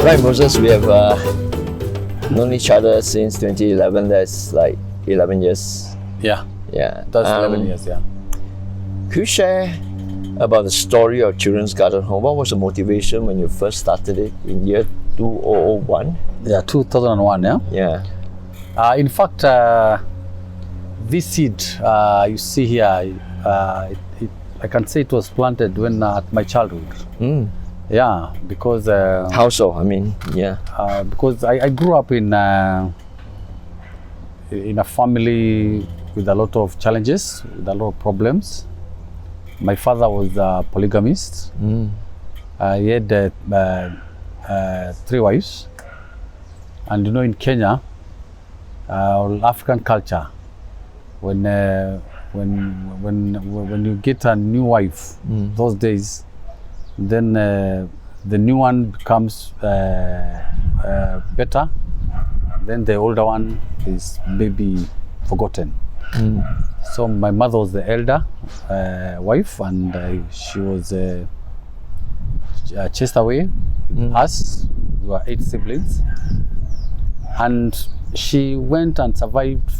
right, Moses, we have known each other since 2011. That's like 11 years. Yeah, Yeah. that's 11 years, yeah. Could you share about the story of Children's Garden Home? What was the motivation when you first started it in year 2001? Yeah, 2001, yeah. Yeah. In fact, this seed you see here, I can say it was planted when at my childhood. Yeah, because How so? I mean, yeah. because I grew up in a family with a lot of challenges, with a lot of problems. My father was a polygamist. He had 3 wives, and you know, in Kenya, African culture, when you get a new wife, those days, then the new one becomes better. Then the older one is maybe forgotten. So my mother was the elder wife, and she was chased away with us. We were 8 siblings, and she went and survived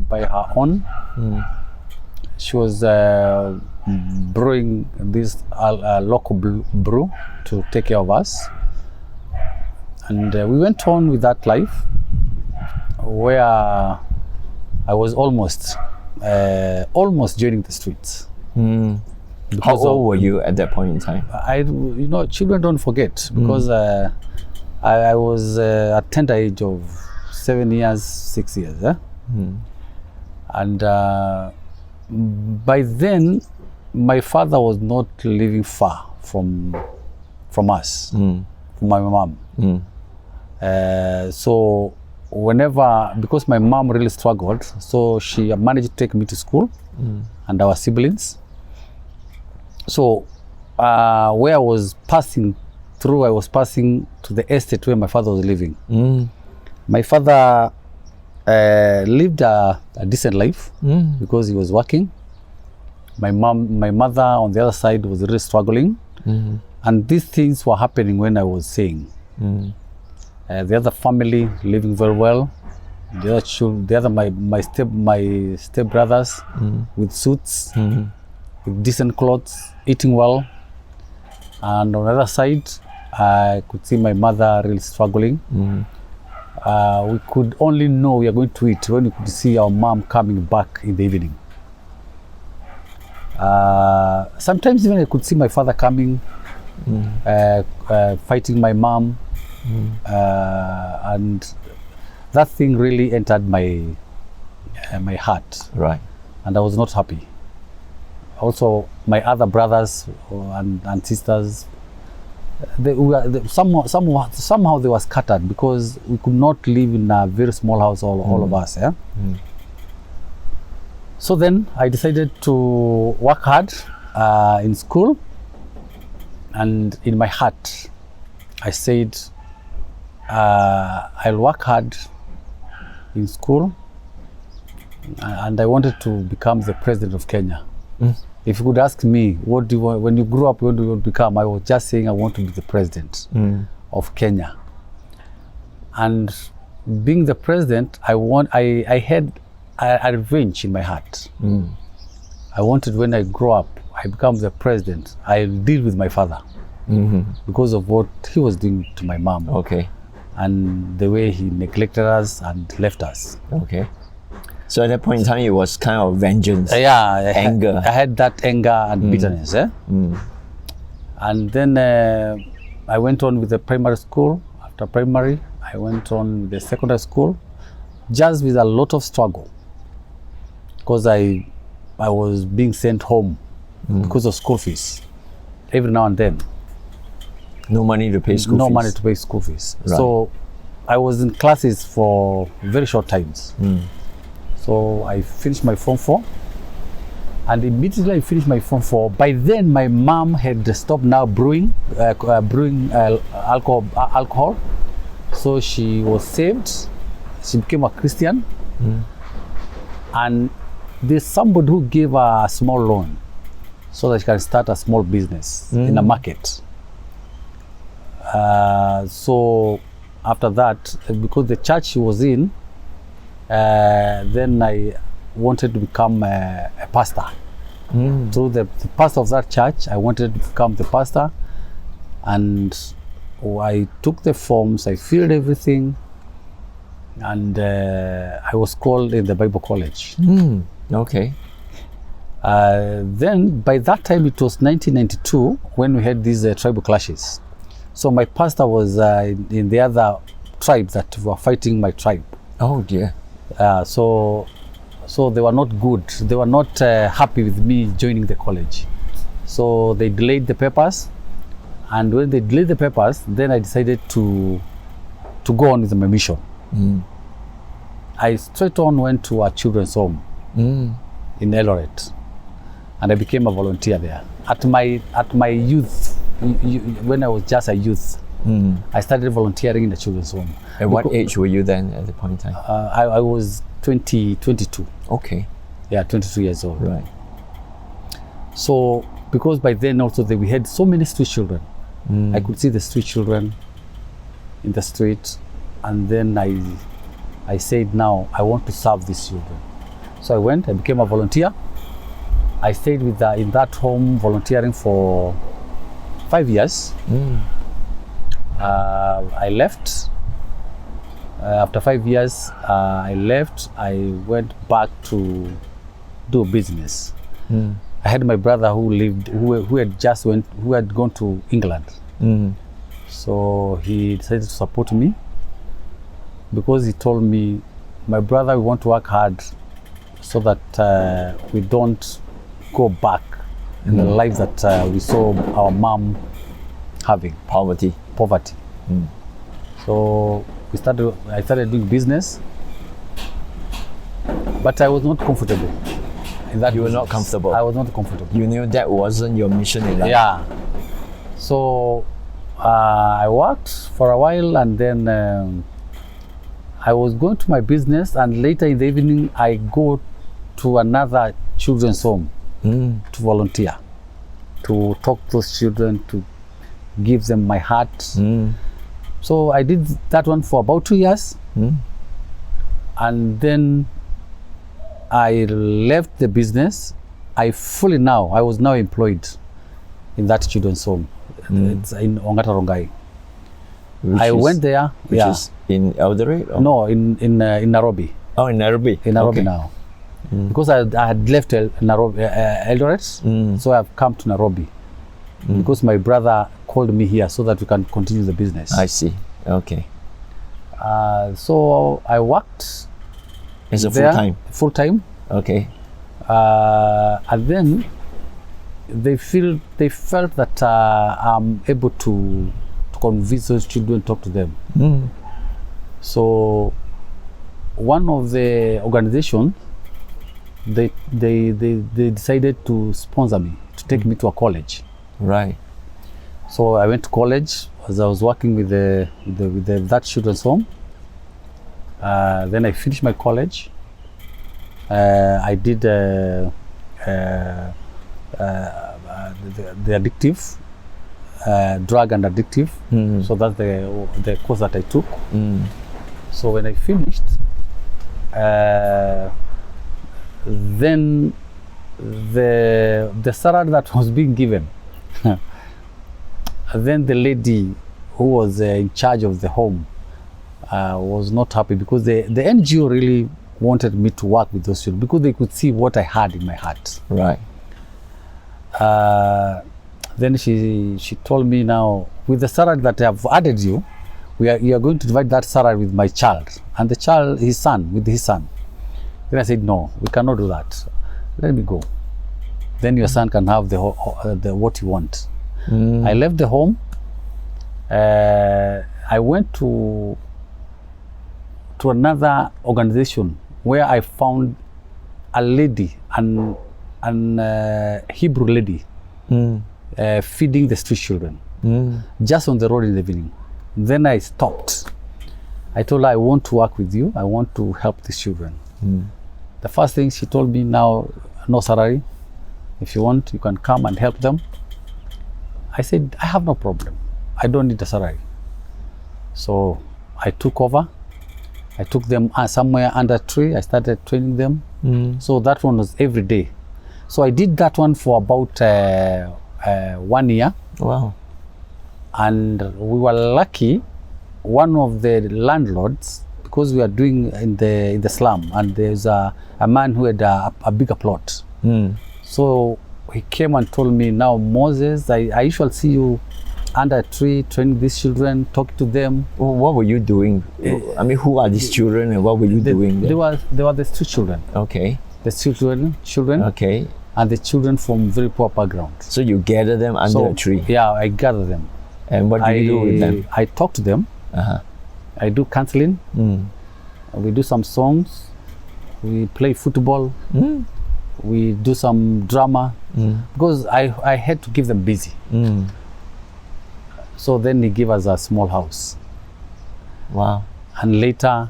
by her own. She was brewing this local brew to take care of us, and we went on with that life, where I was almost joining the streets. How old were you at that point in time? You know, children don't forget, because I was at tender age of 7 years, 6 years, and by then my father was not living far from us, from my mom. So whenever, because my mom really struggled, so she managed to take me to school and our siblings. So where I was passing through, I was passing to the estate where my father was living. My father lived a decent life because he was working. My mother on the other side was really struggling, and these things were happening when I was saying. The other family living very well. The other children, my step brothers with suits, with decent clothes, eating well. And on the other side, I could see my mother really struggling. We could only know we are going to eat when we could see our mom coming back in the evening. Sometimes even I could see my father coming, fighting my mom, and that thing really entered my heart. Right. And I was not happy. Also, my other brothers and sisters, somehow they were scattered, because we could not live in a very small house, all of us. Yeah? So then I decided to work hard in school, and in my heart I said, I'll work hard in school, and I wanted to become the president of Kenya. If you could ask me, what do you want, when you grew up, what do you want to become? I was just saying I want to be the president of Kenya. And being the president, I had a revenge in my heart. I wanted, when I grow up, I become the president, I'll deal with my father because of what he was doing to my mom. Okay. And the way he neglected us and left us. Okay. So at that point in time, it was kind of vengeance, anger. I had that anger and bitterness. And then I went on with the primary school. After primary, I went on with the secondary school, just with a lot of struggle, because I was being sent home because of school fees every now and then. No money to pay school fees? No money to pay school fees. Right. So I was in classes for very short times. So I finished my Form 4, and immediately I finished my Form 4. By then, my mom had stopped now brewing alcohol. So she was saved. She became a Christian, and there's somebody who gave her a small loan so that she can start a small business in a market. So after that, because the church she was in, then I wanted to become a pastor. Through the pastor of that church, I wanted to become the pastor, and I took the forms, I filled everything, and I was called in the Bible college. Okay. Then by that time it was 1992 when we had these tribal clashes. So my pastor was in the other tribe that were fighting my tribe. Oh dear. So they were not good. They were not happy with me joining the college. So they delayed the papers, and when they delayed the papers, then I decided to go on with my mission. I straight on went to a children's home in Eldoret, and I became a volunteer there. At my youth, when I was just a youth, I started volunteering in the children's home. At what age were you then at the point in time? I was 22. Okay. Yeah, 22 years old. Right. So because by then also we had so many street children. I could see the street children in the street, and then I said, now I want to serve these children. So I became a volunteer. I stayed in that home volunteering for 5 years. I left. After 5 years, I left. I went back to do business. I had my brother who had gone to England. So he decided to support me, because he told me, my brother, we want to work hard so that we don't go back in the life that we saw our mom having. Poverty. So I started doing business, but I was not comfortable in that. You were business. not comfortable. I was not comfortable. You knew that wasn't your mission in life. Yeah. So I worked for a while, and then I was going to my business, and later in the evening I go to another children's home to volunteer, to talk to those children, to give them my heart. So I did that one for about 2 years, and then I left the business. I was now employed in that children's home. It's in Ongata Rongai. I went there. Which is in Eldoret? Or? No, in Nairobi. Oh, in Nairobi. In Nairobi okay. now. Because I had left Nairobi, Eldoret, so I've come to Nairobi. Because my brother called me here so that we can continue the business. I see. Okay. So I worked. It's a full-time? Full-time. Okay. And then they felt that I'm able to convince those children, talk to them. So one of the organizations, they decided to sponsor me, to take me to a college. Right. So I went to college as I was working with that children's home. Then I finished my college. I did the addictive, drug and addictive. So that's the course that I took. So when I finished, then the salary that was being given, then the lady who was in charge of the home was not happy, because the NGO really wanted me to work with those children because they could see what I had in my heart. Right. Then she told me, now with the salary that I have added you are going to divide that salary with my child, and the child, his son, with his son. Then I said, no, we cannot do that. Let me go. Then your son can have the what you want. I left the home. I went to another organization where I found a lady, an Hebrew lady, feeding the street children, just on the road in the evening. Then I stopped. I told her, I want to work with you. I want to help these children. The first thing she told me, now, no salary. If you want, you can come and help them. I said, I have no problem. I don't need a salary. So I took over. I took them somewhere under a tree. I started training them. So that one was every day. So I did that one for about 1 year. Wow. And we were lucky. One of the landlords, because we are doing in the slum, and there's a man who had a bigger plot. So he came and told me, now Moses, I usually see you under a tree training these children, talking to them. Well, what were you doing? I mean, who are these children and what were you doing there? They were the street children. Okay. The children. Okay. And the children from very poor background. So you gather them under a tree? Yeah, I gather them. And what do you do with them? I talk to them. I do counseling. We do some songs. We play football. We do some drama. Because I had to keep them busy. So then he gave us a small house. Wow. And later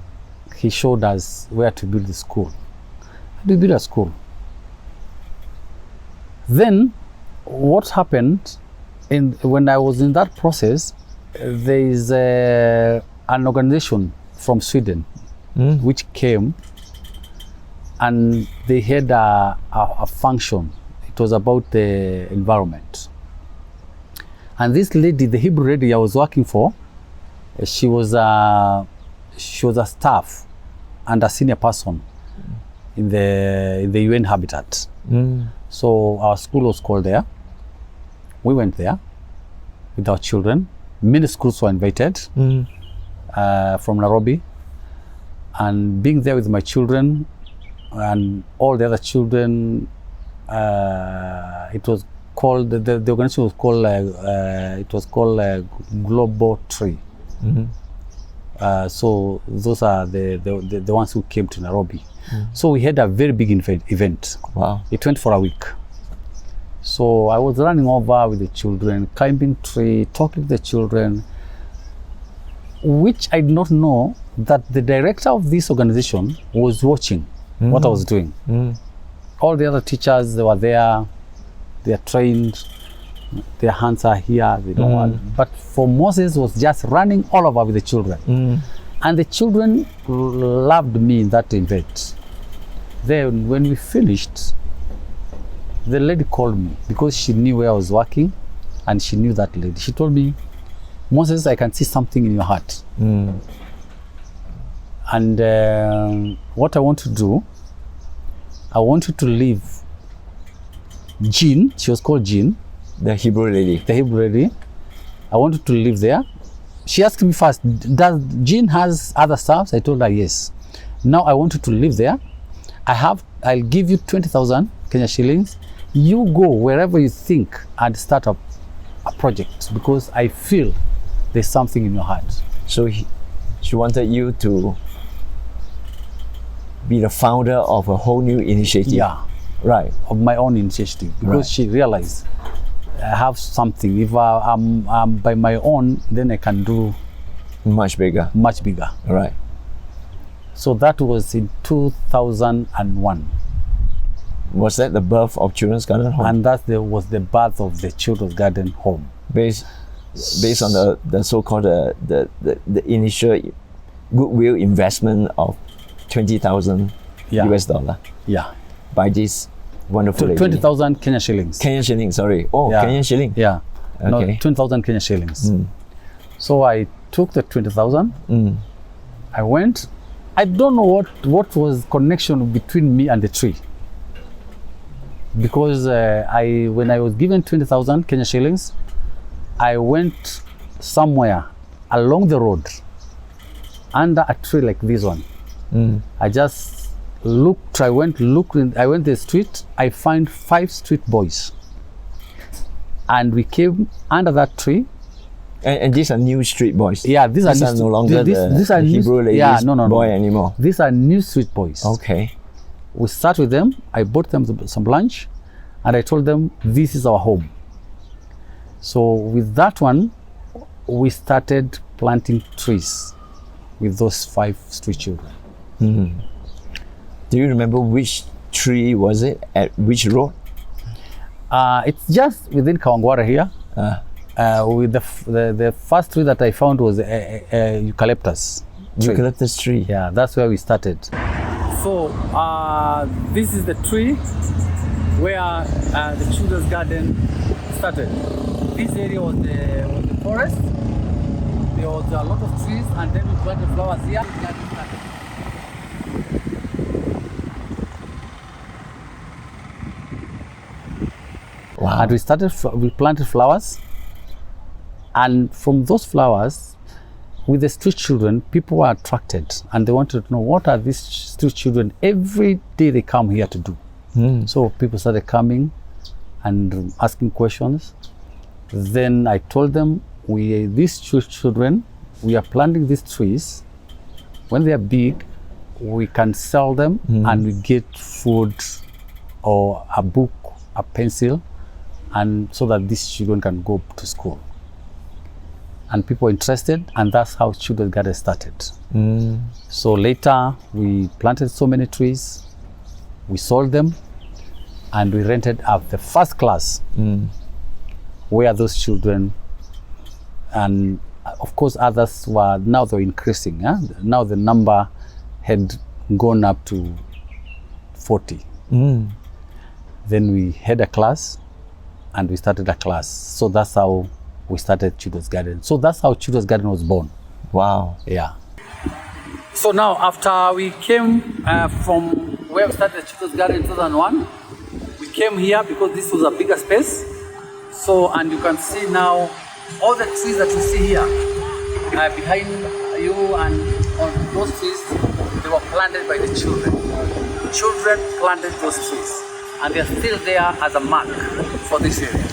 he showed us where to build the school. We built a school. Then what happened when I was in that process, there is an organization from Sweden which came, and they had a function. It was about the environment. And this lady, the Hebrew lady I was working for, she was a staff and a senior person in the UN habitat. So our school was called there. We went there with our children. Many schools were invited from Nairobi. And being there with my children and all the other children, it was called, the organization was called Global Tree. So those are the ones who came to Nairobi. So we had a very big event. Wow. It went for a week. So I was running over with the children, climbing tree, talking to the children, which I did not know that the director of this organization was watching what I was doing. All the other teachers, they were there, they are trained, their hands are here, they don't want. But for Moses was just running all over with the children. And the children loved me in that event. Then when we finished, the lady called me because she knew where I was working and she knew that lady. She told me, Moses, I can see something in your heart. And what I want to do, I want you to leave Jean, she was called Jean. The Hebrew lady. The Hebrew lady. I want you to live there. She asked me first, does Jean has other staffs? I told her yes. Now I want you to live there. I'll give you 20,000 Kenya shillings. You go wherever you think and start up a project because I feel there's something in your heart. So she wanted you to be the founder of a whole new initiative. Yeah. Right. Of my own initiative because she realized I have something. If I'm by my own, then I can do much bigger. Much bigger. Right. So that was in 2001. Was that the birth of Children's Garden Home? And that was the birth of the Children's Garden Home. Based on the so-called the initial goodwill investment of 20,000 US dollar. Yeah. By this wonderful lady. 20,000 Kenya shillings. Kenyan shillings, sorry. Oh, yeah. Kenyan shilling. Yeah. Okay. No, 20,000 Kenya shillings. So I took the 20,000. I went. I don't know what was connection between me and the tree. Because when I was given 20,000 Kenya shillings, I went somewhere along the road under a tree like this one. I just looked, I went the street, I find 5 street boys. And we came under that tree. And these are new street boys? Yeah, these are no longer the Hebrew ladies boy anymore? These are new street boys. Okay. We sat with them, I bought them some lunch, and I told them, this is our home. So with that one, we started planting trees with those 5 street children. Do you remember which tree was it, at which road? It's just within Kawangwara here. With the first tree that I found was a eucalyptus tree. Eucalyptus tree. Yeah, that's where we started. So this is the tree where the children's garden started. This area was the forest. There was a lot of trees, and then we planted flowers here. Wow. And we planted flowers, and from those flowers, with the street children, people were attracted, and they wanted to know what are these street children. Every day they come here to do. So people started coming and asking questions. Then I told them, these street children, we are planting these trees. When they are big, we can sell them and we get food or a book, a pencil, and so that these children can go to school. And people were interested, and that's how Children's Garden started. So later, we planted so many trees, we sold them, and we rented out the first class where those children, and of course others were, now they're increasing. Now the number had gone up to 40. Then we had a class, and we started a class. So that's how we started Children's Garden. So that's how Children's Garden was born. Wow. Yeah. So now after we came from where we started Children's Garden in 2001, we came here because this was a bigger space. So, and you can see now all the trees that you see here behind you, and on those trees, they were planted by the children. Children planted those trees, and they're still there as a mark for this area.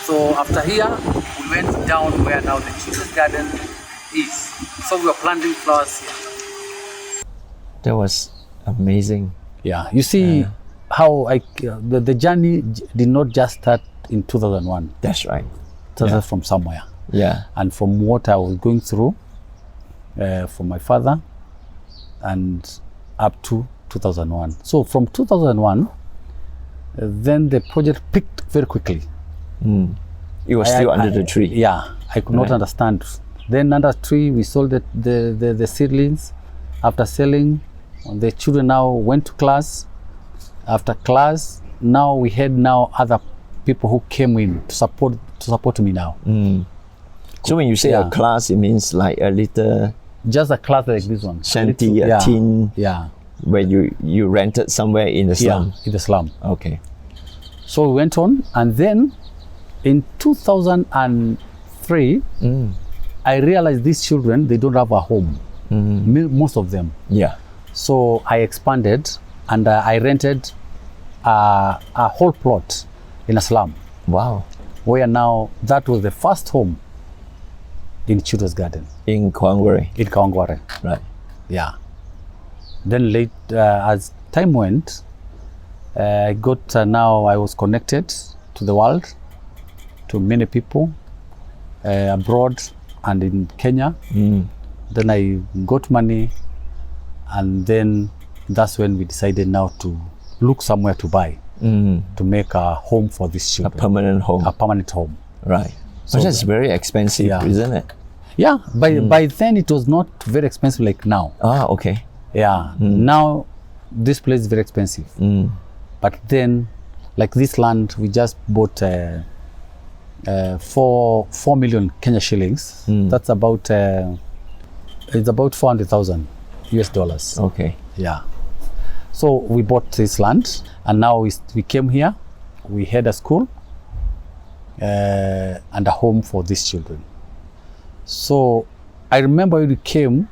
So after here, we went down where now the Children's Garden is. So we were planting flowers here. That was amazing. Yeah, you see how the journey did not just start in 2001. That's right. It started from somewhere. Yeah. And from what I was going through from my father and up to 2001. So from 2001, then the project picked very quickly. It was still under the tree. Yeah, I could not understand. Then under tree, we sold the seedlings. After selling, the children now went to class. After class, now we had other people who came in to support me now. So when you say a class, it means like a little just a class like this one. shanty, a tin, where you rented somewhere in the slum. Yeah, in the slum. Okay. So we went on, and then in 2003, I realized these children, they don't have a home, most of them. Yeah. So I expanded, and I rented a whole plot in a slum. Wow. Where now, that was the first home in Children's Garden. In Kawangware. In Kawangware. Right. Yeah. Then as time went, I got now I was connected to the world, to many people abroad and in Kenya. Then I got money, and then that's when we decided now to look somewhere to buy, to make a home for these children. A permanent home. A permanent home. Right. So but that's very expensive, isn't it? Yeah, by then it was not very expensive like now. Ah, okay. Yeah, now this place is very expensive. But then, like this land, we just bought 4 million Kenya shillings. That's about it's about 400,000 US dollars. Okay. Yeah. So we bought this land, and now we came here. We had a school and a home for these children. So I remember when we came,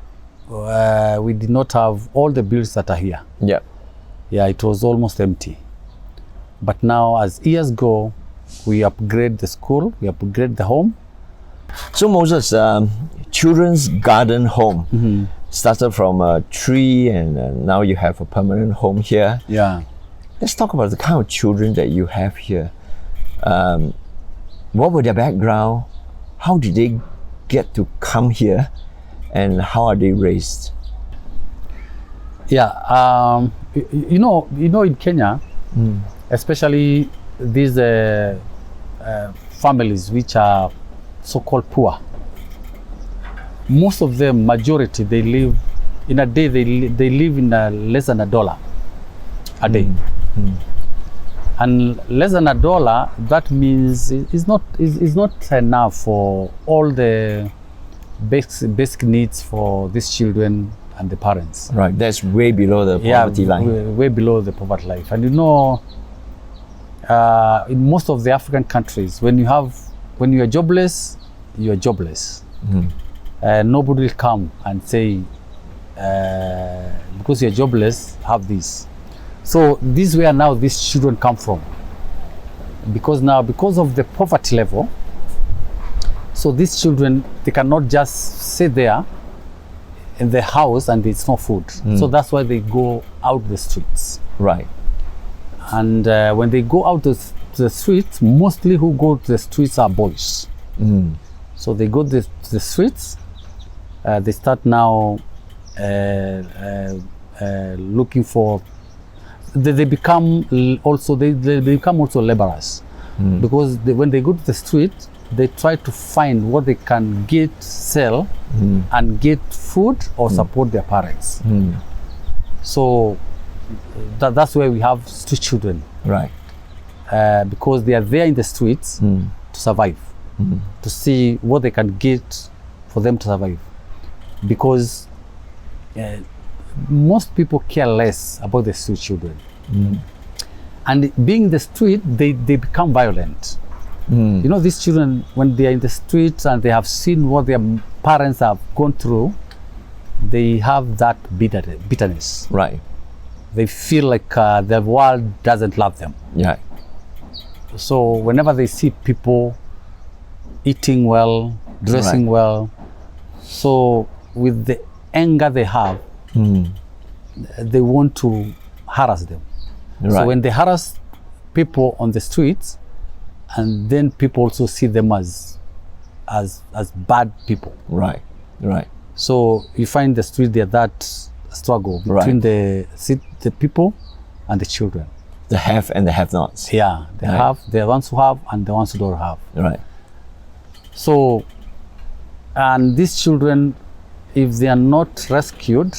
we did not have all the buildings that are here. Yeah. Yeah, it was almost empty. But now, as years go, we upgrade the school, we upgrade the home. So Moses, Children's Garden Home started from a tree, and now you have a permanent home here. Yeah. Let's talk about the kind of children that you have here. What were their background? How did they get to come here, and how are they raised? Yeah, you know, in Kenya, especially these families which are so-called poor. Most of them, majority, they live in a day. They live in less than $1 a day, and less than $1. That means it's not enough for all the basic needs for these children and the parents. Right, that's way below the poverty line. Way below the poverty line. And you know, in most of the African countries, when you are jobless, you are jobless. Nobody will come and say, because you're jobless, have this. So this is where now these children come from. Because of the poverty level, so these children, they cannot just sit there in the house and it's no food. So that's why they go out the streets. Right. And when they go out to the streets, mostly who go to the streets are boys. So they go to the streets. They start now looking for. They become also laborers, because when they go to the street, they try to find what they can get, sell, and get food or support their parents. So that's where we have street children, right? Because they are there in the streets to survive, to see what they can get for them to survive. Because most people care less about the street children, and being in the street, they become violent. You know, these children, when they are in the streets and they have seen what their parents have gone through, they have that bitterness. Right. They feel like the world doesn't love them. Yeah. So whenever they see people eating well, dressing well, so with the anger they have, they want to harass them. Right. So when they harass people on the streets, and then people also see them as bad people. Right. Right. So you find the street there, that struggle between the people and the children. The have and the have-nots. Yeah, the ones who have and the ones who don't have. Right. So, and these children, if they are not rescued,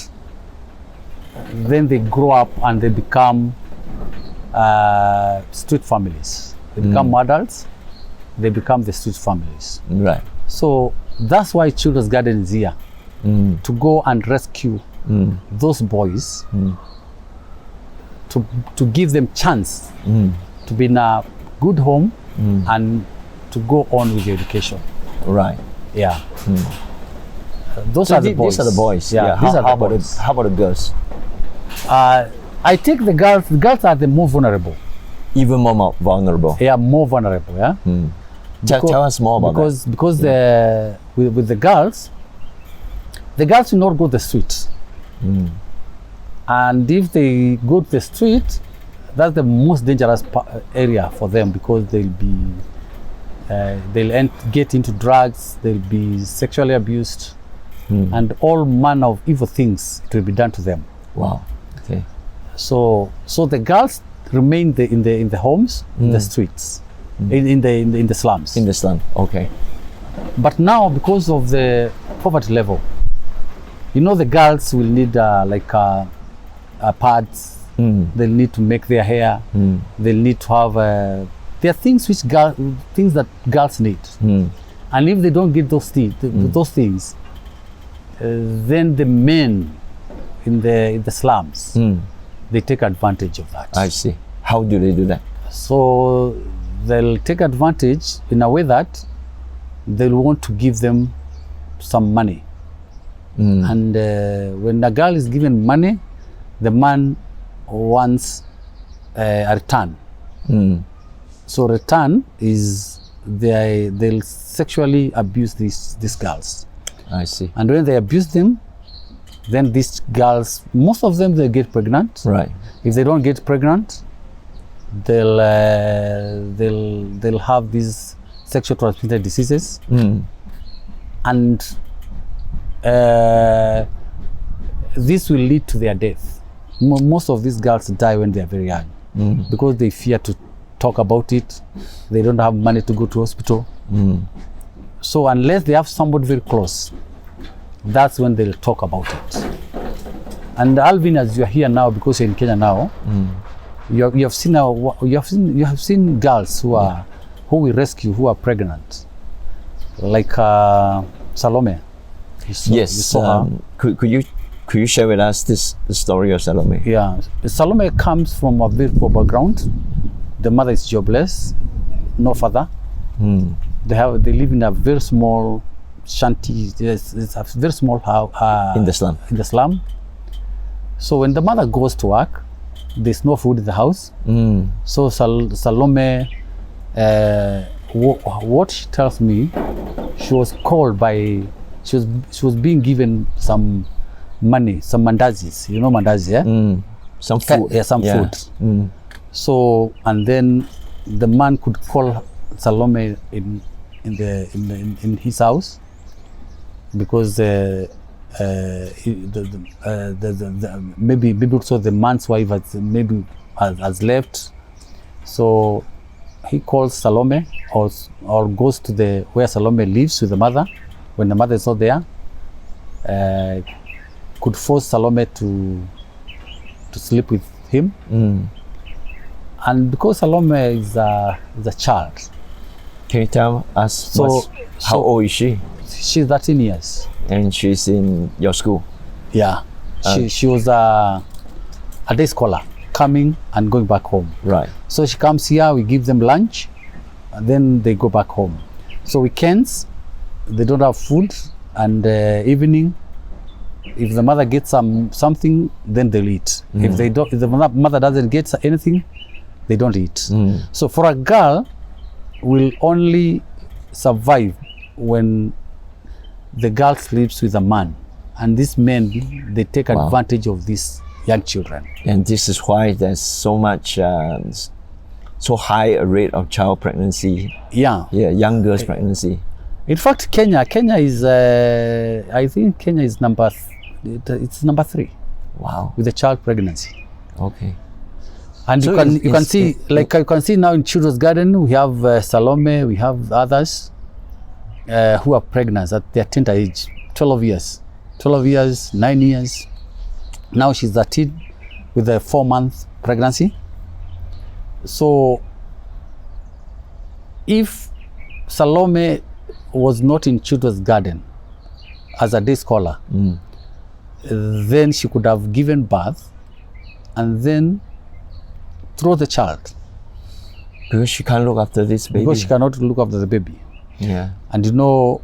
then they grow up and they become street families. They become adults, they become the street families. Right. So that's why Children's Garden is here, to go and rescue those boys, to give them chance to be in a good home and to go on with their education. Right. Yeah. Those are the boys. These are the boys. Yeah. These are the boys. How about the girls? I think the girls. The girls are the more vulnerable. Even more vulnerable. Yeah, more vulnerable. Yeah. Tell us more about that. Because with the girls will not go to the street. And if they go to the street, that's the most dangerous area for them, because they'll get into drugs, they'll be sexually abused, and all manner of evil things will be done to them. Wow. Okay. So the girls remain in the homes, in the streets, in the slums. In the slum. Okay. But now, because of the poverty level, you know, the girls will need pads. They'll need to make their hair. They'll need to have. There are things that girls need, and if they don't get those things, then the men in the slums, they take advantage of that. I see. How do they do that? So they'll take advantage in a way that they'll want to give them some money. And when a girl is given money, the man wants a return. So return is they'll sexually abuse these girls. I see. And when they abuse them, then these girls, most of them, they get pregnant. Right. If they don't get pregnant, they'll have these sexual transmitted diseases, and this will lead to their death. Most of these girls die when they are very young, because they fear to talk about it. They don't have money to go to hospital. So unless they have somebody very close, that's when they'll talk about it. And Alvin, as you are here now, because you're in Kenya now, you have seen girls who we rescue who are pregnant, like Salome. You saw her. Could you share with us the story of Salome? Yeah, Salome comes from a very poor background. The mother is jobless, no father. They live in a very small shanty. It's a very small house In the slum. In the slum. So when the mother goes to work, there's no food in the house. So Salome, what she tells me, she was called by, she was being given some money, some mandazis. You know mandazi, yeah? Some food. Yeah, some food. So, and then the man could call Salome in his house, because maybe also the man's wife has left. So he calls Salome, or goes to where Salome lives with the mother. When the mother is not there, could force Salome to sleep with him. And because Salome is a child. Can you tell us how old is she? She's 13 years. And she's in your school? Yeah. She was a day scholar, coming and going back home. Right. So she comes here, we give them lunch, and then they go back home. So weekends, they don't have food, and evening, if the mother gets something, then they'll eat. If the mother doesn't get anything, they don't eat. So for a girl, will only survive when the girl sleeps with a man, and these men, they take advantage of these young children. And this is why there's so much, so high a rate of child pregnancy. Yeah, young girls' pregnancy. In fact, Kenya is, I think Kenya is it's number 3. Wow. With the child pregnancy. Okay. And So you can see, like you can see now in Children's Garden, we have Salome, we have others who are pregnant at their tender age, 12 years, 9 years. Now she's 13 with a 4-month pregnancy. So if Salome was not in Children's Garden as a day scholar, then she could have given birth and then throw the child. Because she can't look after this baby. Because she cannot look after the baby. Yeah. And you know,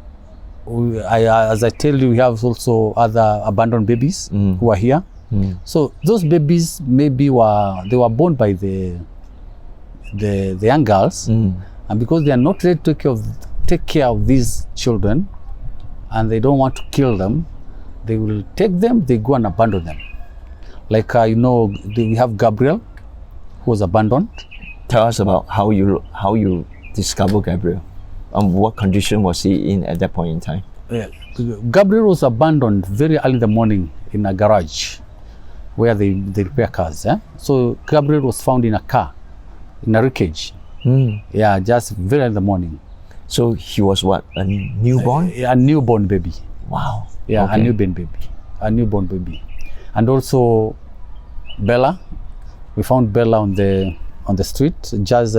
as I tell you, we have also other abandoned babies who are here. So those babies maybe they were born by the young girls, and because they are not ready to take care of these children, and they don't want to kill them, they will take them, they go and abandon them. Like you know, we have Gabriel, who was abandoned. Tell us about how you discovered Gabriel, and what condition was he in at that point in time? Yeah. Gabriel was abandoned very early in the morning in a garage where they repair cars. So Gabriel was found in a car, in a wreckage. Yeah, just very early in the morning. So he was what, a newborn? A newborn baby. Wow. Yeah, okay. A newborn baby. And also Bella, we found Bella on the street. Just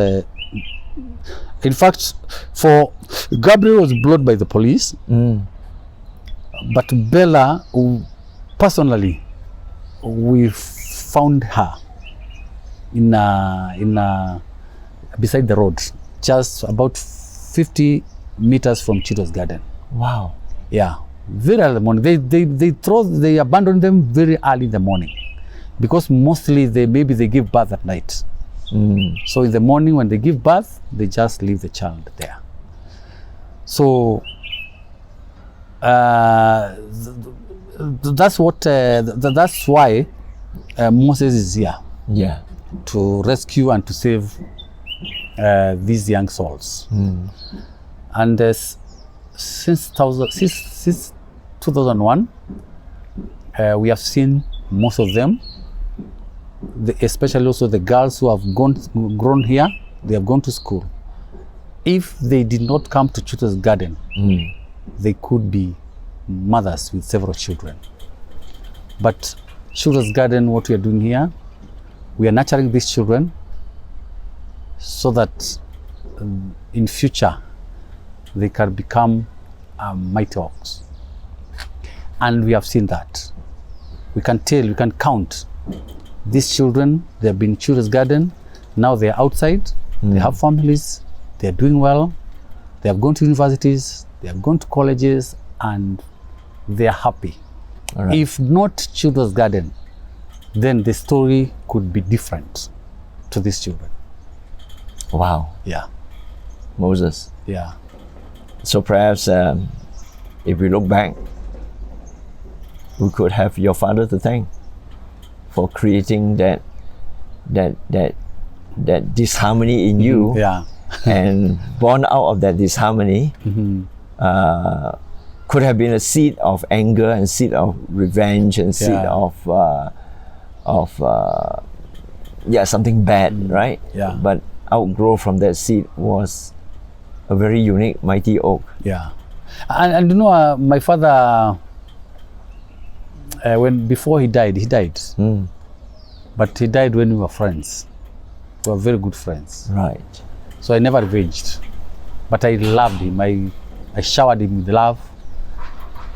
in fact, for Gabriel was blocked by the police, but Bella, personally, we found her in beside the road, just about 50 meters from Chito's garden. Wow. Yeah, very early in the morning. They abandon them very early in the morning, because mostly they give birth at night. So in the morning when they give birth, they just leave the child there. So that's why Moses is here. Yeah. To rescue and to save these young souls. And since 2001, we have seen most of them, especially also the girls who have grown here. they have gone to school. If they did not come to Children's Garden, they could be mothers with several children. But Children's Garden, what we are doing here, we are nurturing these children so that in future they can become mighty oaks. And we have seen that. We can tell, we can count. These children, they have been in Children's Garden, now they are outside, they have families, they are doing well, they have gone to universities, they have gone to colleges, and they are happy. All right. If not Children's Garden, then the story could be different to these children. Wow, Yeah, Moses. yeah, So perhaps if we look back, we could have your father to thank for creating that disharmony in you, yeah, and born out of that disharmony could have been a seed of anger and seed of revenge and seed Yeah. of something bad, right? Yeah. But outgrow from that seed was a very unique mighty oak. yeah. And you know, my father, before he died, but he died when we were friends. We were very good friends. Right. So I never revenged, but I loved him. I showered him with love,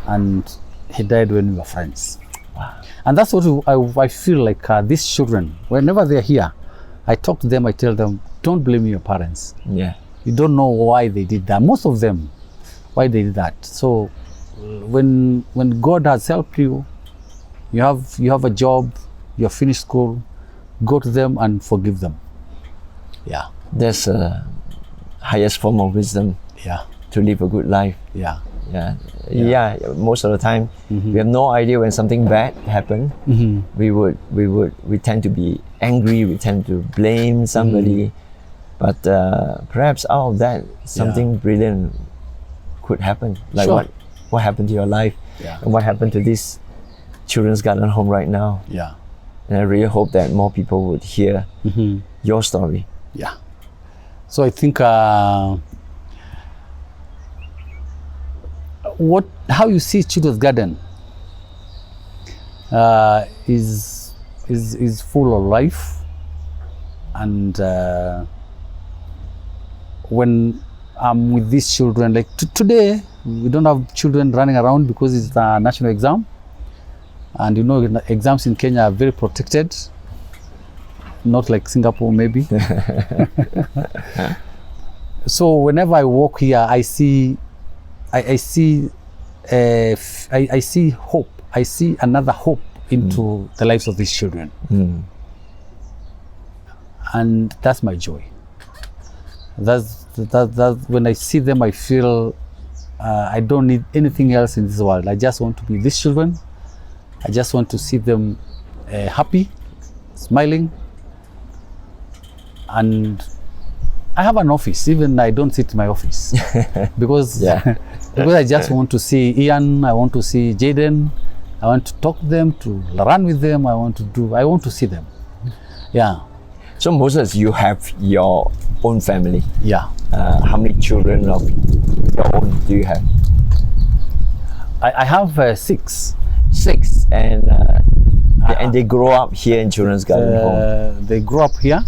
and he died when we were friends. Wow. And that's what I feel like these children, whenever they're here, I talk to them, I tell them, don't blame your parents. Yeah. You don't know why they did that. Most of them, why they did that. So when God has helped you, you have a job, you have finished school, go to them and forgive them. Yeah. That's the highest form of wisdom Yeah. to live a good life. Yeah. Yeah. Most of the time, we have no idea when something bad happened. We tend to be angry. We tend to blame somebody. But perhaps out of that, something brilliant could happen. Like Sure. what happened to your life, and what happened to this Children's Garden home right now. Yeah. And I really hope that more people would hear your story. Yeah. So I think how you see Children's Garden is full of life, and when I'm with these children, like today, we don't have children running around because it's a national exam, and you know exams in Kenya are very protected, not like Singapore maybe. So whenever I walk here, I see hope. I see another hope into the lives of these children, and that's my joy. That's when I see them, I feel I don't need anything else in this world. I just want to be these children. I just want to see them happy, smiling, and I have an office. Even I don't sit in my office because because I just want to see Ian. I want to see Jaden. I want to talk to them, to run with them. I want to see them. Yeah. So Moses, you have your own family. Yeah. How many children of your own do you have? I have 6. 6, and they grow up here in Children's Garden home. They grew up here.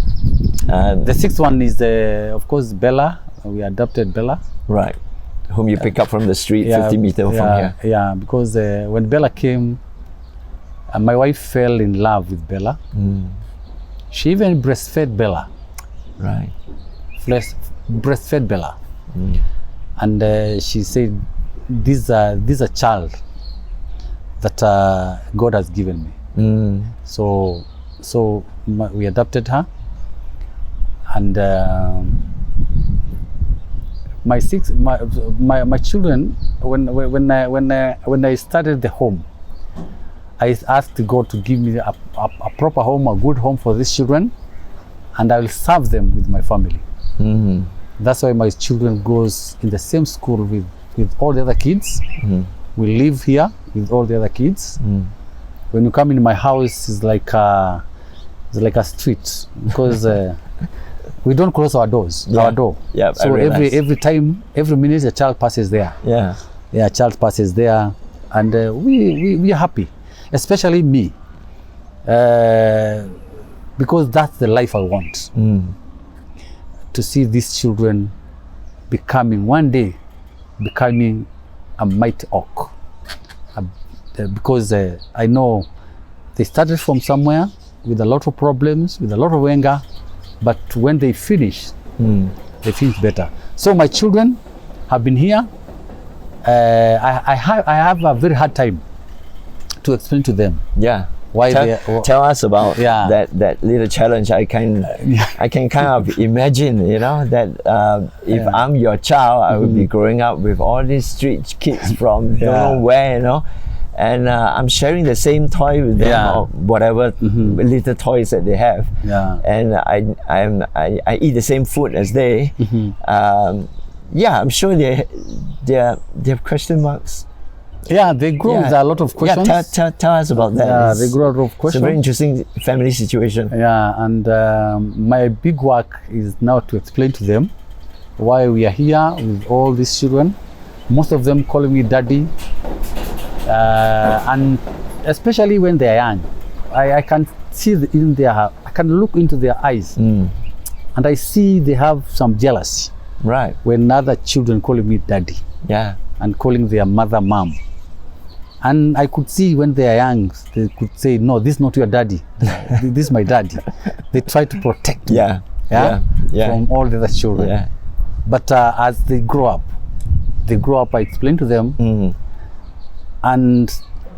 The 6th one is, of course, Bella. We adopted Bella. Right. Whom you pick up from the street, 50 meters from here. Yeah, because when Bella came, my wife fell in love with Bella. She even breastfed Bella. Right. Breastfed Bella. And she said, this is a child that God has given me. So we adopted her, and my children, when I started the home, I asked God to give me a proper home, a good home for these children, and I will serve them with my family. That's why my children goes in the same school with all the other kids. We live here with all the other kids. When you come in my house, it's like a street, because We don't close our doors, Yeah. our door. Yeah, So every minute a child passes there. Yeah. Yeah, a child passes there, and we are happy, especially me, because that's the life I want. To see these children one day becoming a mighty oak. Because I know they started from somewhere with a lot of problems, with a lot of anger, but when they finish better. So my children have been here. I have a very hard time to explain to them. Yeah. Why tell us about Yeah. that little challenge. I can kind of imagine, you know, that if I'm your child, I would be growing up with all these street kids from don't know where, you know, and I'm sharing the same toy with them or whatever little toys that they have. Yeah. And I eat the same food as they. Yeah, I'm sure they have question marks. Yeah, they grow with a lot of questions. Yeah, tell us about that. Yeah, they grow a lot of questions. It's a very interesting family situation. Yeah, and my big work is now to explain to them why we are here with all these children. Most of them calling me daddy, and especially when they are young, I can see I can look into their eyes, and I see they have some jealousy. Right. When other children calling me daddy. Yeah. And calling their mother mom. And I could see when they are young, they could say, no, this is not your daddy. This is my daddy. They try to protect me from all the other children. Yeah. But as they grow up, I explain to them. And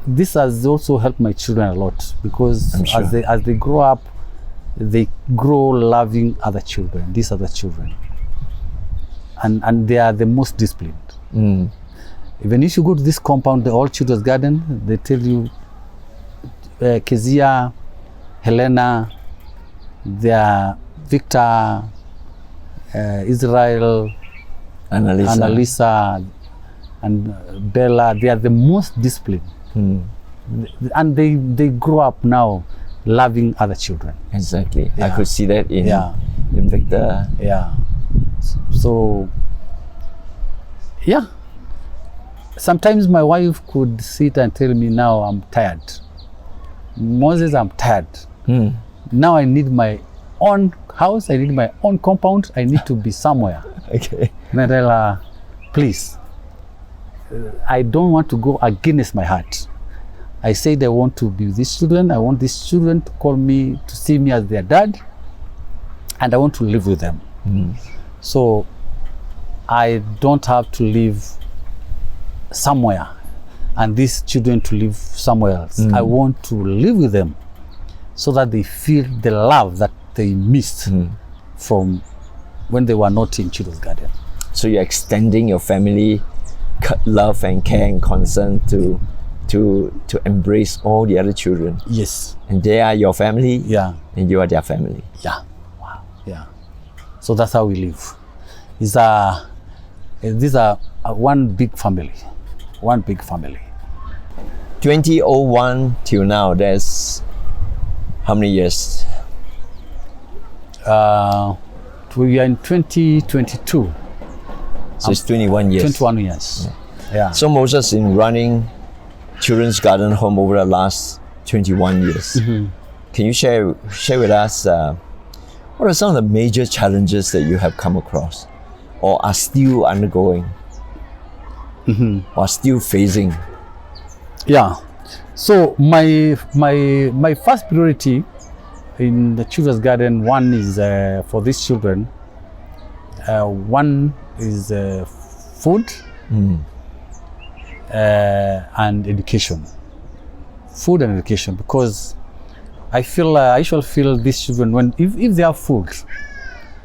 this has also helped my children a lot, because as they grow up, they grow loving other children, these other children. And they are the most disciplined. Even if you go to this compound, the All Children's Garden, they tell you Kezia, Helena, Victor, Israel, Annalisa, and Bella, they are the most disciplined. And they grow up now loving other children. Exactly. Yeah. I could see that in Victor. Yeah. So, yeah. Sometimes my wife could sit and tell me, now I'm tired. Moses, I'm tired. Now I need my own house, I need my own compound, I need to be somewhere. Okay. And I tell her, please, I don't want to go against my heart. I said I want to be with these children, I want these children to call me, to see me as their dad, and I want to live with them. So I don't have to live somewhere and these children to live somewhere else. I want to live with them so that they feel the love that they missed from when they were not in Children's Garden. So you're extending your family love and care and concern to embrace all the other children. Yes. And they are your family. Yeah. And you are their family. Yeah. Wow. Yeah. So that's how we live. These are one big family. One big family. 2001 till now, there's how many years? We are in 2022. So it's 21 years. 21 years. Yeah. So Moses in running Children's Garden Home over the last 21 years. Can you share with us what are some of the major challenges that you have come across or are still undergoing or still facing? Yeah. So my first priority in the Children's Garden, one is for these children. One is food and education. Food and education, because I usually feel these children, if they have food,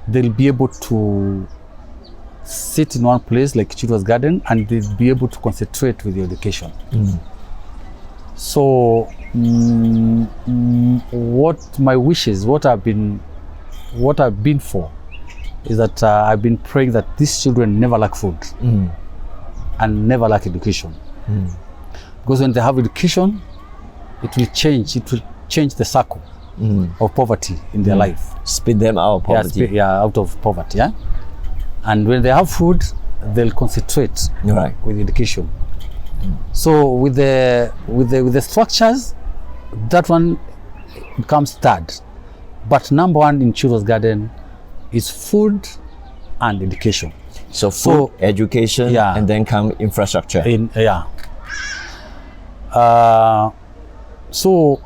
they'll be able to sit in one place like Children's Garden and they'll be able to concentrate with the education. So what my wishes, what I've been for, is that I've been praying that these children never lack food and never lack education. Because when they have education, it will change the circle. of poverty in their life. Spit them out of poverty. Out of poverty. Yeah, and when they have food, they'll concentrate Right. with education. So with the structures, that one becomes third. But number one in Children's Garden is food and education. So food, education, and then come infrastructure. So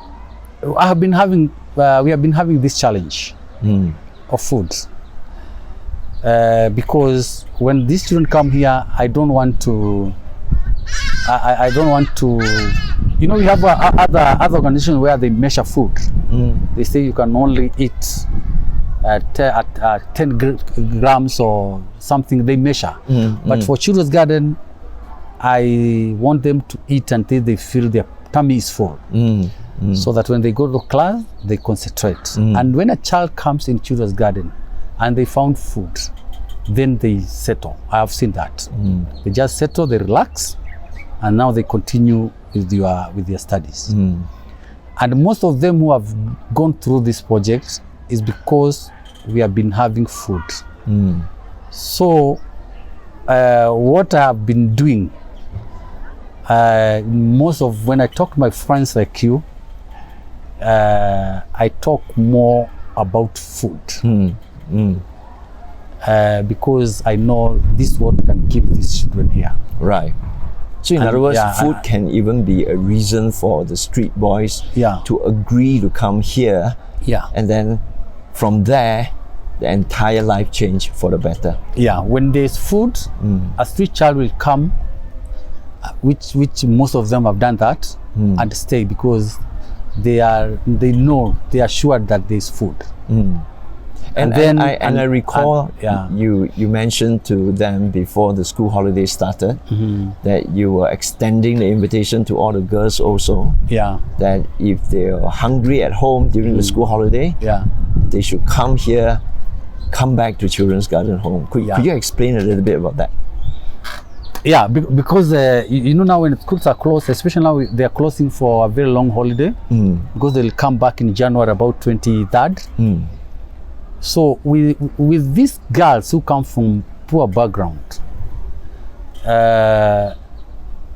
I have been having we have been having this challenge of food because when these children come here, I don't want to. I don't want to. You know, we have other organizations where they measure food. They say you can only eat at 10 grams or something. They measure. But for Children's Garden, I want them to eat until they feel their tummy is full. So that when they go to class, they concentrate. And when a child comes in Children's Garden and they found food, then they settle. I have seen that. They just settle, they relax, and now they continue with their studies. And most of them who have gone through this project is because we have been having food. So what I have been doing, most of when I talk to my friends like you, I talk more about food. Because I know this is what can keep these children here. Right. So in other words, food can even be a reason for the street boys to agree to come here. And then from there, the entire life change for the better. When there's food, a street child will come, which most of them have done that, and stay because they are sure that there's food. And I recall you mentioned to them before the school holiday started that you were extending the invitation to all the girls also. That if they are hungry at home during the school holiday, they should come here, come back to Children's Garden home. Could you explain a little bit about that? Because you know now when schools are closed, especially now they are closing for a very long holiday, because they'll come back in January about 23rd. So with these girls who come from poor background,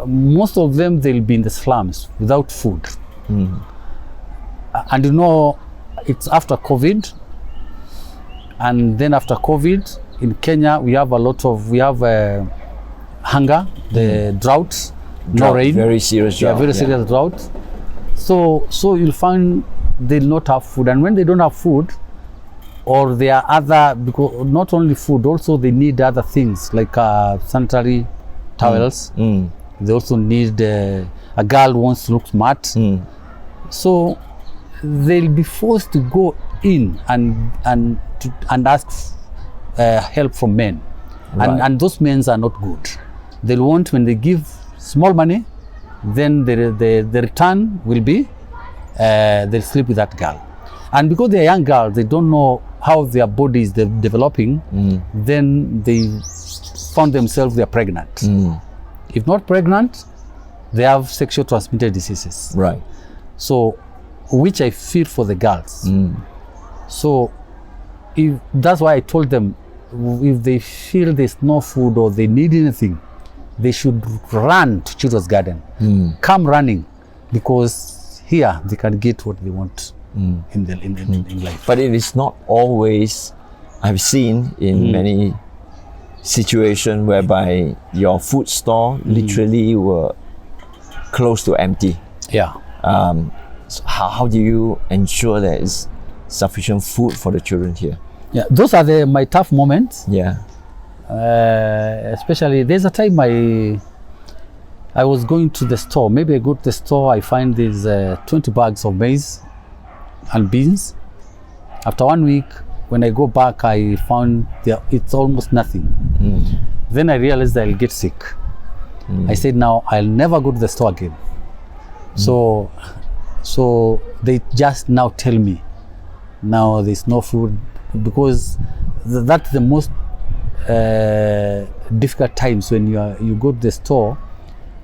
most of them they'll be in the slums without food. And you know, it's after COVID, and then after COVID in Kenya we have hunger, the drought, no rain, very serious drought. Serious drought. So you'll find they'll not have food, and when they don't have food, or there are other, because not only food, also they need other things like sanitary towels. They also need a girl wants to look smart. So they'll be forced to go in and ask help from men. And those men are not good. They'll want, when they give small money, then the return will be they'll sleep with that girl. And because they're young girls, they don't know how their body is developing, then they found themselves they're pregnant. If not pregnant, they have sexual transmitted diseases. Right. So, which I feel for the girls. So, that's why I told them, if they feel there's no food or they need anything, they should run to Children's Garden. Come running, because here they can get what they want in life. But it is not always. I've seen in many situations whereby your food store literally were close to empty. So how do you ensure there is sufficient food for the children here? Those are my tough moments. Especially there's a time I was going to the store. Maybe I go to the store, I find these 20 bags of maize and beans. After 1 week, when I go back, I found it's almost nothing. Then I realized I'll get sick. I said, now I'll never go to the store again. So they just now tell me, now there's no food, because that's the most difficult times when you go to the store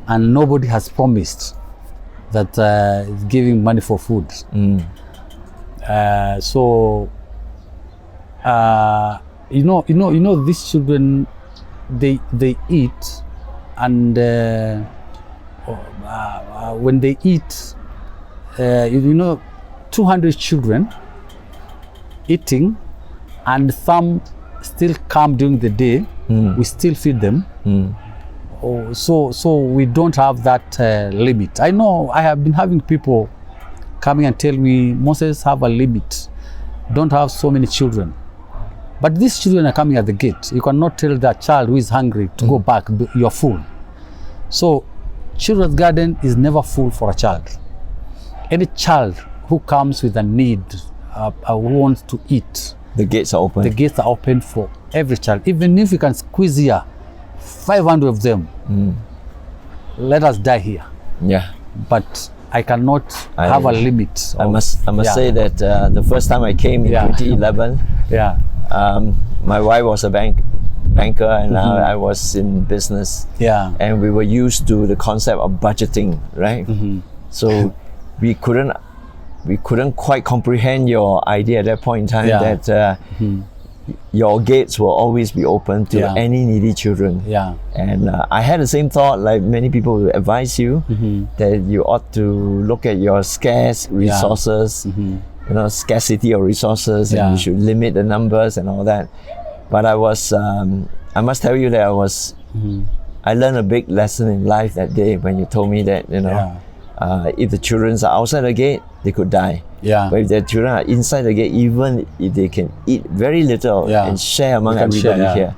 and nobody has promised that is giving money for food. So these children, they eat, and when they eat, 200 children eating, and some still come during the day. We still feed them. So we don't have that limit. I know I have been having people coming and tell me, Moses, have a limit, don't have so many children. But these children are coming at the gate. You cannot tell that child who is hungry to go back, you're full. So children's garden is never full for a child. Any child who comes with a need, who wants to eat, the gates are open. The gates are open for every child. Even if we can squeeze here 500 of them, let us die here. Yeah. But I cannot have a limit. I must say that the first time I came in 2011, my wife was a banker, and I was in business. Yeah. And we were used to the concept of budgeting, right? So we couldn't quite comprehend your idea at that point in time that your gates will always be open to any needy children. Yeah. And I had the same thought, like many people will advise you that you ought to look at your scarce resources, scarcity of resources, and you should limit the numbers and all that. But I was, I must tell you that I learned a big lesson in life that day when you told me that, if the children are outside the gate, they could die. Yeah. But if the children are inside the gate, even if they can eat very little and share among everybody here.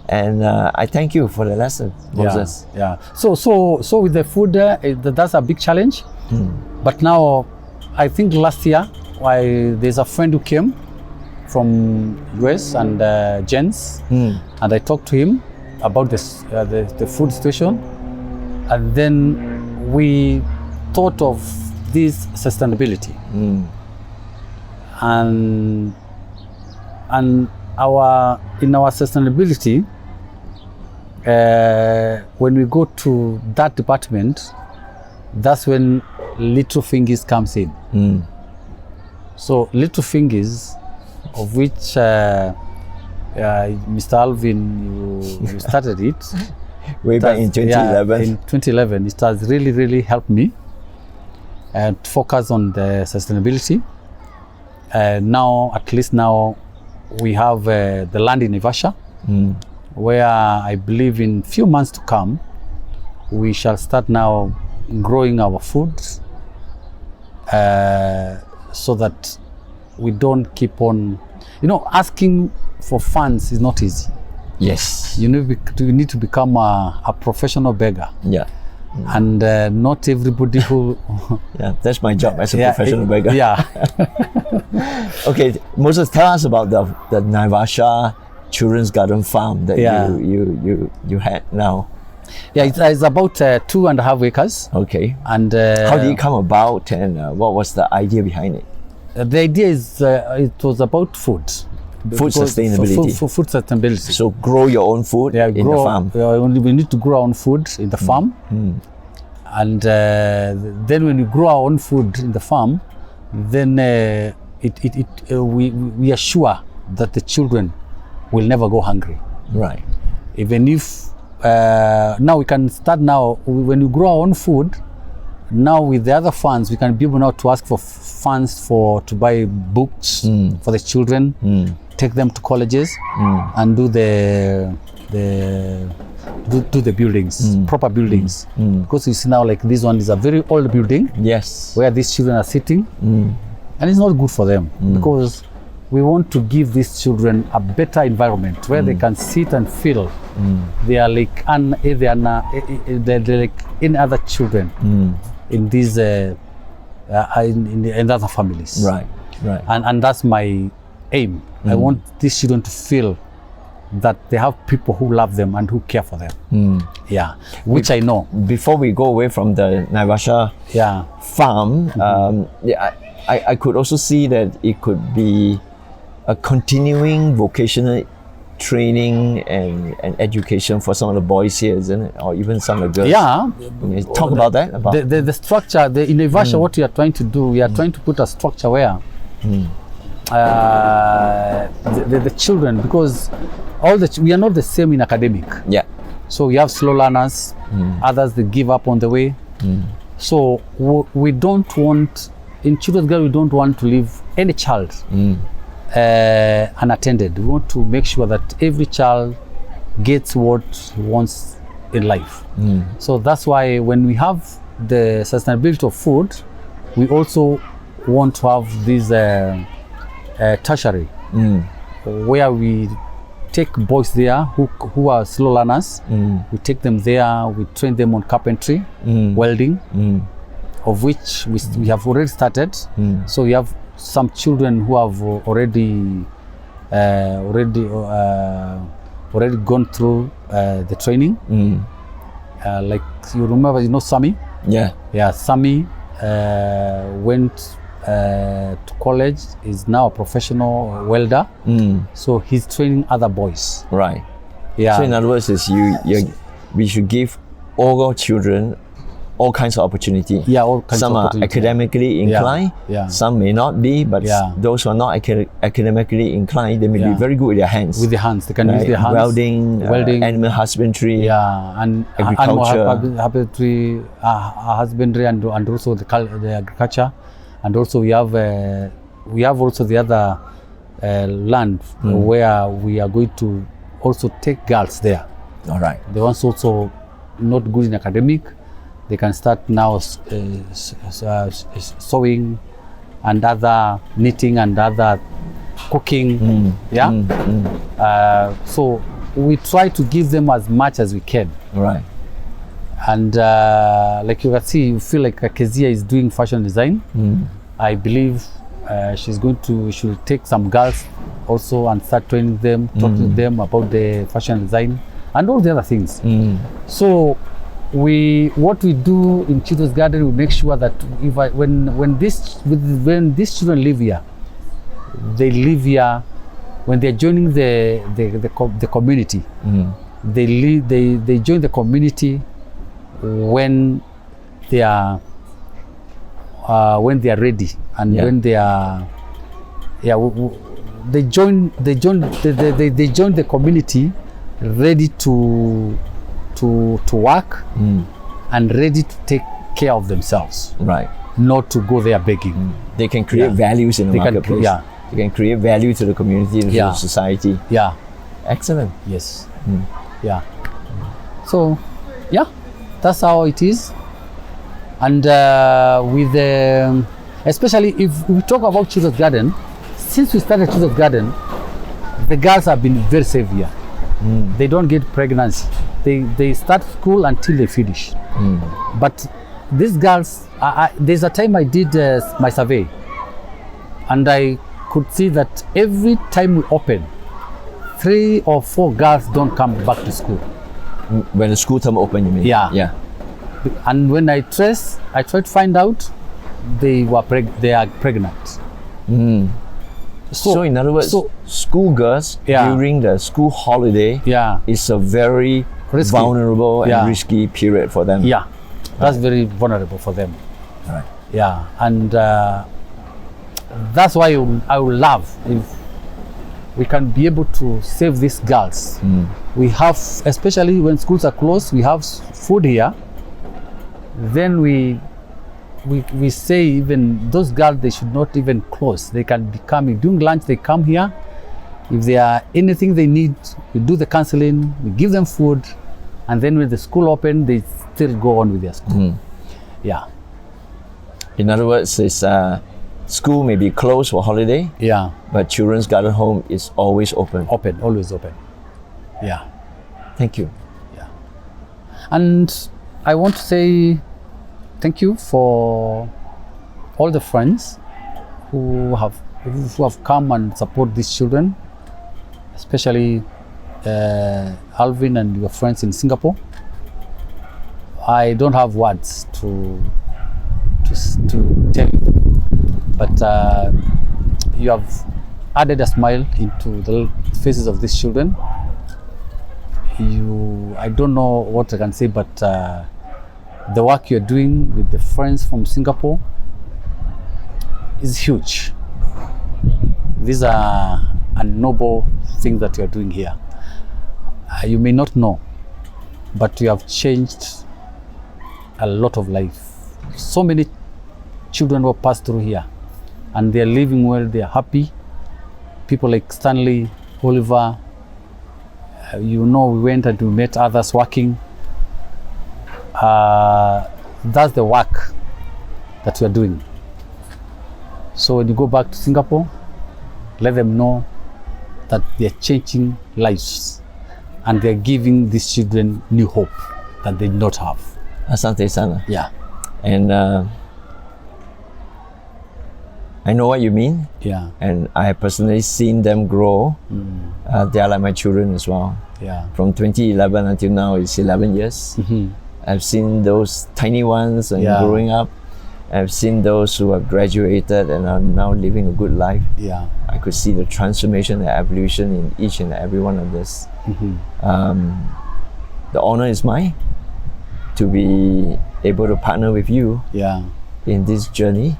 And I thank you for the lesson, Moses. Yeah. So with the food, that's a big challenge. But now, I think last year, there's a friend who came from US and Jens, and I talked to him about this the food situation, and then we thought of this sustainability, and in our sustainability, when we go to that department, that's when Little Fingers comes in. So Little Fingers, of which Mr. Alvin, you started it way back in 2011. In 2011, it has really helped me and focus on the sustainability. Now, at least now, we have the land in Naivasha, where I believe in few months to come, we shall start now growing our foods, so that we don't keep on, asking for funds is not easy. Yes. You need to become a professional beggar. Yeah. And not everybody who... yeah, that's my job as a professional beggar. Yeah. Okay, Moses, tell us about the Naivasha Children's Garden Farm that you had now. Yeah, it's about 2.5 acres. Okay. And how did it come about, and what was the idea behind it? The idea is it was about food. Food sustainability. Food sustainability. So grow your own food in the farm. We need to grow our own food in the farm. And then when we grow our own food in the farm, then we are sure that the children will never go hungry. Right. Even if now we can start now, when we grow our own food, now with the other funds, we can be able now to ask for funds to buy books for the children, take them to colleges, and do the buildings, proper buildings. Because you see now, like this one is a very old building. Yes. Where these children are sitting, and it's not good for them because we want to give these children a better environment where they can sit and feel they are like they're like any other children in these in other families. Right. And that's my aim. I want these children to feel that they have people who love them and who care for them. Yeah, which I know. Before we go away from the Naivasha farm, I could also see that it could be a continuing vocational training and education for some of the boys here, isn't it? Or even some of the girls. Yeah. Talk about that. The structure, in Naivasha, what we are trying to do, we are trying to put a structure where The children, because we are not the same in academic. Yeah. So we have slow learners, others they give up on the way. So we don't want, in children's garden, we don't want to leave any child unattended. We want to make sure that every child gets what he wants in life. So that's why when we have the sustainability of food, we also want to have this tertiary, where we take boys there who are slow learners. We take them there, we train them on carpentry, welding, of which we have already started. So we have some children who have already gone through the training. Like you remember, Sami? Yeah, Sami went to college, is now a professional welder. So he's training other boys. Right. Yeah. So in other words, we should give all children all kinds of opportunity. Yeah, all kinds some of are opportunity. academically inclined, some may not be, but those who are not academically inclined, they may be very good with their hands. With their hands, they can use their hands. Welding, animal husbandry, and agriculture, husbandry, and also the agriculture, and also we have also the other land where we are going to also take girls there. All right. The ones also not good in academic, they can start now sewing and other knitting and other cooking. So we try to give them as much as we can. Right. And like you can see, you feel like Kezia is doing fashion design. I believe she'll take some girls also and start training them, talking to them about the fashion design and all the other things. So what we do in Children's Garden, we make sure that when these children live here, they live here when they're joining the community. They join the community when they are ready, and when they are they join the community ready to work and ready to take care of themselves. Right. Not to go there begging. They can create values in the marketplace. They can create value to the community, to the society. Yeah. Excellent. Yes. Yeah. So, that's how it is. And with especially if we talk about Children's Garden, since we started Children's Garden, the girls have been very safe here. They don't get pregnancy. They start school until they finish. But these girls, there's a time I did my survey, and I could see that every time we open, 3 or 4 girls don't come back to school. When the school term open, you mean? Yeah. And when I try to find out, they are pregnant. So in other words, school girls during the school holiday is a very risky, vulnerable and risky period for them. Yeah, that's very vulnerable for them. Right. Yeah, and that's why I would love if we can be able to save these girls. We have, especially when schools are closed, we have food here. Then we say even those girls, they should not even close. They can be coming during lunch. They come here. If there are anything they need, we do the counseling. We give them food, and then when the school open, they still go on with their school. Yeah. In other words, it's school may be closed for holiday. Yeah. But Children's Garden Home is always open. Open, always open. Yeah. Thank you. Yeah. And I want to say thank you for all the friends who have come and support these children, especially Alvin and your friends in Singapore. I don't have words to tell you, but you have added a smile into the faces of these children. I don't know what I can say, but the work you're doing with the friends from Singapore is huge. these are a noble thing that you are doing here. You may not know, but you have changed a lot of life. So many children were passed through here, and they are living well, they are happy. People like Stanley, Oliver, we went and we met others working. That's the work that we are doing. So when you go back to Singapore, let them know that they are changing lives and they are giving these children new hope that they did not have. Asante sana. Yeah. And I know what you mean. Yeah. And I have personally seen them grow. They are like my children as well. Yeah. From 2011 until now, it's 11 years. I've seen those tiny ones and growing up. I've seen those who have graduated and are now living a good life. Yeah. I could see the transformation, the evolution in each and every one of this. The honor is mine to be able to partner with you in this journey.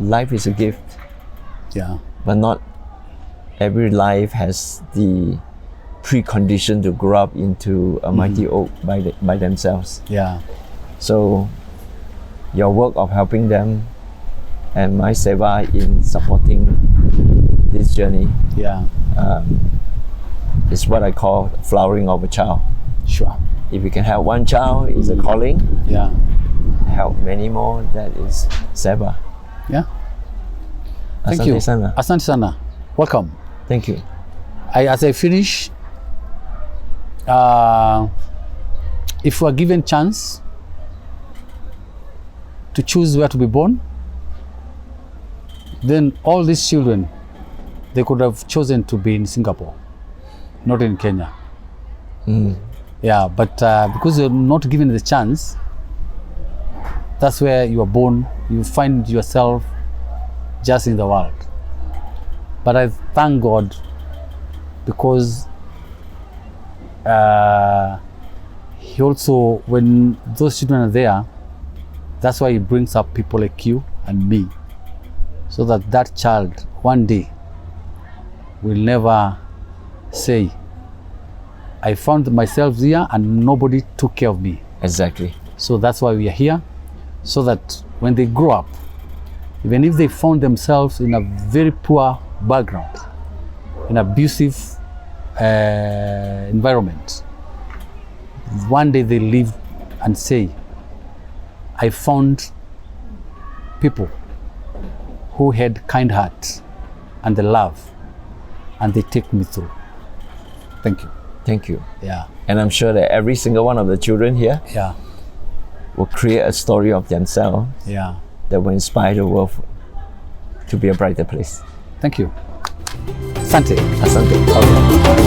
Life is a gift. Yeah. But not every life has the precondition to grow up into a mighty oak by themselves. Yeah. So your work of helping them and my seva in supporting this journey is what I call flowering of a child. Sure. If you can help one child, it's a calling. Yeah. Help many more, that is seva. Yeah. Thank Asante you. sana. Asante sana. Welcome. Thank you. As I finish, if we are given chance to choose where to be born, then all these children, they could have chosen to be in Singapore, not in Kenya. Yeah, but because you're not given the chance, that's where you are born. You find yourself just in the world. But I thank God because He also, when those children are there, that's why He brings up people like you and me, so that that child one day will never say, I found myself here and nobody took care of me. Exactly. So that's why we are here, so that when they grow up, even if they found themselves in a very poor background, an abusive environment, one day they live and say, I found people who had kind hearts and the love, and they take me through. Thank you. Thank you. Yeah. And I'm sure that every single one of the children here Yeah. will create a story of themselves Yeah. that will inspire the world to be a brighter place. Thank you. Asante. Asante.